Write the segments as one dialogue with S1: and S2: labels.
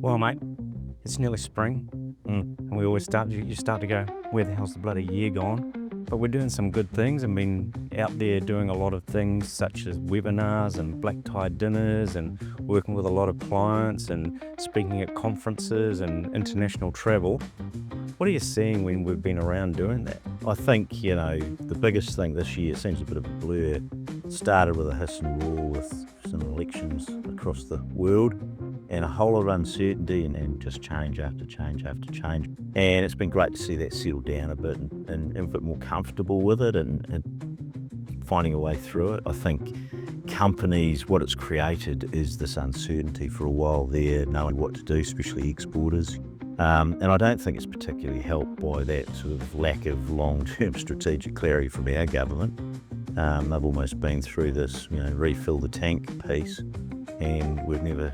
S1: Well, mate, it's nearly spring, and you start to go, where the hell's the bloody year gone? But we're doing some good things and been out there doing a lot of things such as webinars and black tie dinners and working with a lot of clients and speaking at conferences and international travel. What are you seeing when we've been around doing that?
S2: I think, the biggest thing this year seems a bit of a blur. Started with a hiss and roar with some elections across the world and a whole lot of uncertainty and just change after change after change. And it's been great to see that settle down a bit and a bit more comfortable with it and finding a way through it. I think companies, what it's created is this uncertainty for a while there, knowing what to do, especially exporters. And I don't think it's particularly helped by that sort of lack of long-term strategic clarity from our government. They've almost been through this, refill the tank piece, and we're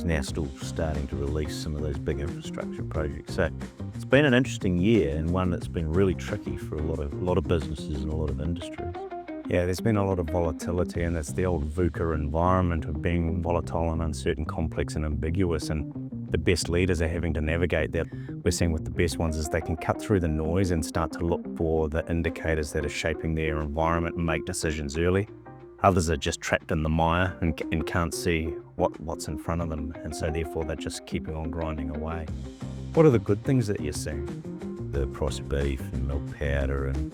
S2: now still starting to release some of those big infrastructure projects. So it's been an interesting year and one that's been really tricky for a lot of businesses and a lot of industries.
S1: Yeah, there's been a lot of volatility, and it's the old VUCA environment of being volatile and uncertain, complex and ambiguous, and the best leaders are having to navigate that. We're seeing with the best ones is they can cut through the noise and start to look for the indicators that are shaping their environment and make decisions early. Others are just trapped in the mire and can't see what's in front of them, and so therefore they're just keeping on grinding away. What are the good things that you're seeing?
S2: The price of beef and milk powder and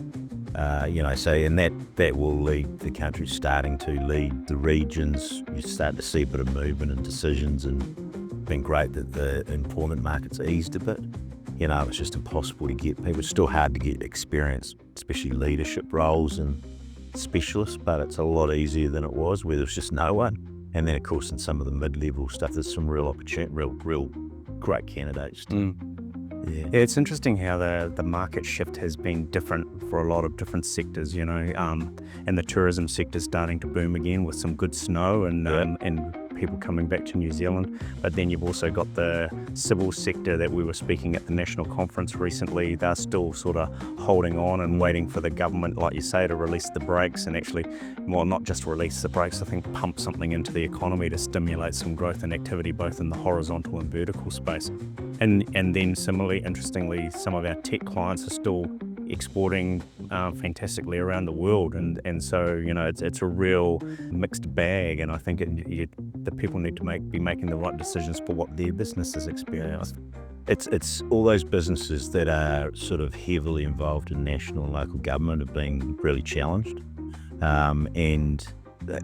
S2: and that will lead the country starting to lead the regions. You start to see a bit of movement and decisions, and it's been great that the employment market's eased a bit. It's just impossible to get people. It's still hard to get experience, especially leadership roles and specialists, but it's a lot easier than it was where there's just no one. And then of course in some of the mid-level stuff, there's some real opportunity, real great candidates too.
S1: Yeah, it's interesting how the market shift has been different for a lot of different sectors, and the tourism sector's starting to boom again with some good snow and people coming back to New Zealand. But then you've also got the civil sector that we were speaking at the national conference recently. They're still sort of holding on and waiting for the government, like you say, to release the brakes and actually, well, not just release the brakes, I think pump something into the economy to stimulate some growth and activity both in the horizontal and vertical space. And then similarly, interestingly, some of our tech clients are still exporting fantastically around the world, and so it's a real mixed bag, and I think the people need to be making the right decisions for what their businesses experience.
S2: It's all those businesses that are sort of heavily involved in national and local government have been really challenged, and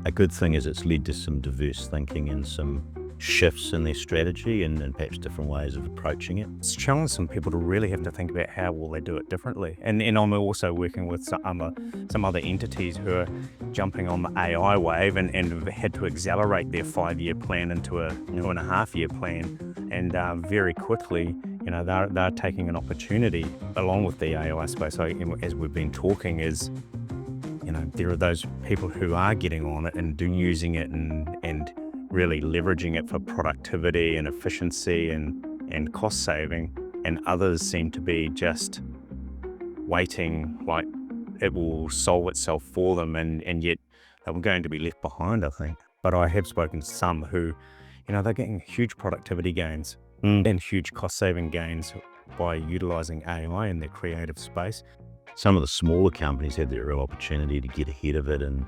S2: a good thing is it's led to some diverse thinking and some shifts in their strategy and perhaps different ways of approaching it.
S1: It's challenged some people to really have to think about how will they do it differently. And I'm also working with some other entities who are jumping on the AI wave and have had to accelerate their 5-year plan into a 2.5-year plan. And very quickly, they're taking an opportunity along with the AI space. So as we've been talking is, there are those people who are getting on it and using it and really leveraging it for productivity and efficiency and cost saving, and others seem to be just waiting like it will solve itself for them, and yet they're going to be left behind, I think. But I have spoken to some who, they're getting huge productivity gains and huge cost saving gains by utilizing AI in their creative space.
S2: Some of the smaller companies had their real opportunity to get ahead of it and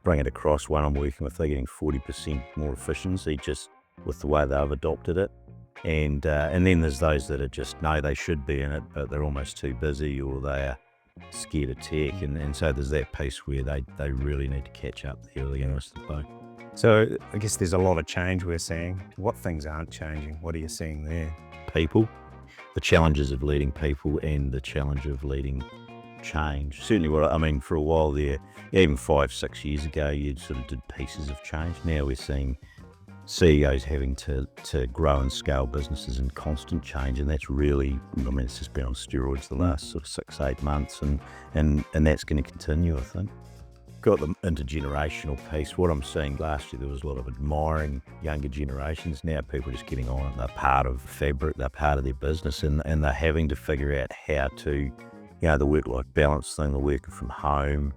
S2: bring it across. One I'm working with, they're getting 40% more efficiency just with the way they've adopted it. And then there's those that are just know they should be in it, but they're almost too busy or they are scared of tech. And so there's that piece where they really need to catch up the early and rest of the boat.
S1: So I guess there's a lot of change we're seeing. What things aren't changing? What are you seeing there?
S2: People, the challenges of leading people and the challenge of leading change. Certainly for a while there, even 5-6 years ago, you sort of did pieces of change. Now we're seeing CEOs having to grow and scale businesses in constant change, and that's really, it's just been on steroids the last sort of 6-8 months, and that's going to continue, I think. Got the intergenerational piece. What I'm seeing last year, there was a lot of admiring younger generations. Now people are just getting on it. They're part of the fabric, they're part of their business, and they're having to figure out how to the work-life balance thing, the working from home.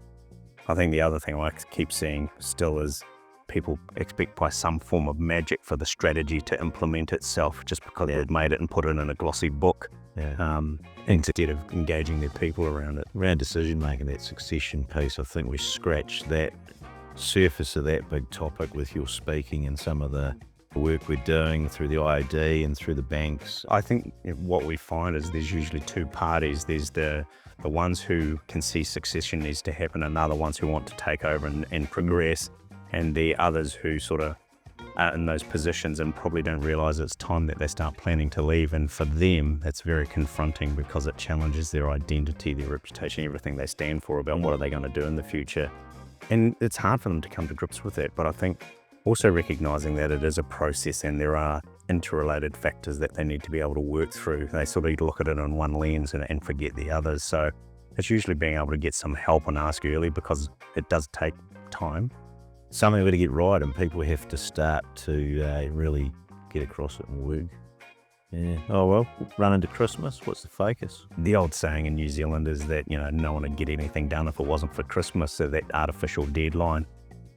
S1: I think the other thing I keep seeing still is people expect by some form of magic for the strategy to implement itself just because they've made it and put it in a glossy book, instead of engaging their people around it.
S2: Around decision making, that succession piece, I think we scratched that surface of that big topic with your speaking and some of the work we're doing through the IOD and through the banks.
S1: I think what we find is there's usually two parties. There's the ones who can see succession needs to happen, and other ones who want to take over and progress, and the others who sort of are in those positions and probably don't realize it's time that they start planning to leave. And for them, that's very confronting because it challenges their identity, their reputation, everything they stand for about what are they going to do in the future. And it's hard for them to come to grips with that. But I think also recognizing that it is a process and there are interrelated factors that they need to be able to work through. They sort of look at it in one lens and forget the others. So it's usually being able to get some help and ask early, because it does take time.
S2: Something we've got to get right, and people have to start to really get across it and work. Yeah. Oh, well, run into Christmas. What's the focus?
S1: The old saying in New Zealand is that, no one would get anything done if it wasn't for Christmas, so that artificial deadline.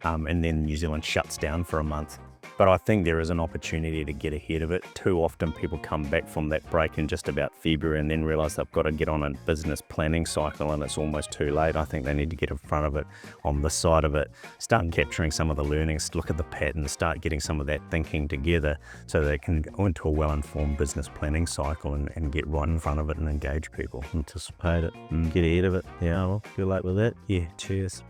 S1: And then New Zealand shuts down for a month. But I think there is an opportunity to get ahead of it. Too often people come back from that break in just about February and then realize they've got to get on a business planning cycle and it's almost too late. I think they need to get in front of it on this side of it, start capturing some of the learnings, look at the patterns, start getting some of that thinking together so they can go into a well-informed business planning cycle and get right in front of it and engage people.
S2: Anticipate it and get ahead of it. Yeah, well, good luck with that.
S1: Yeah, cheers.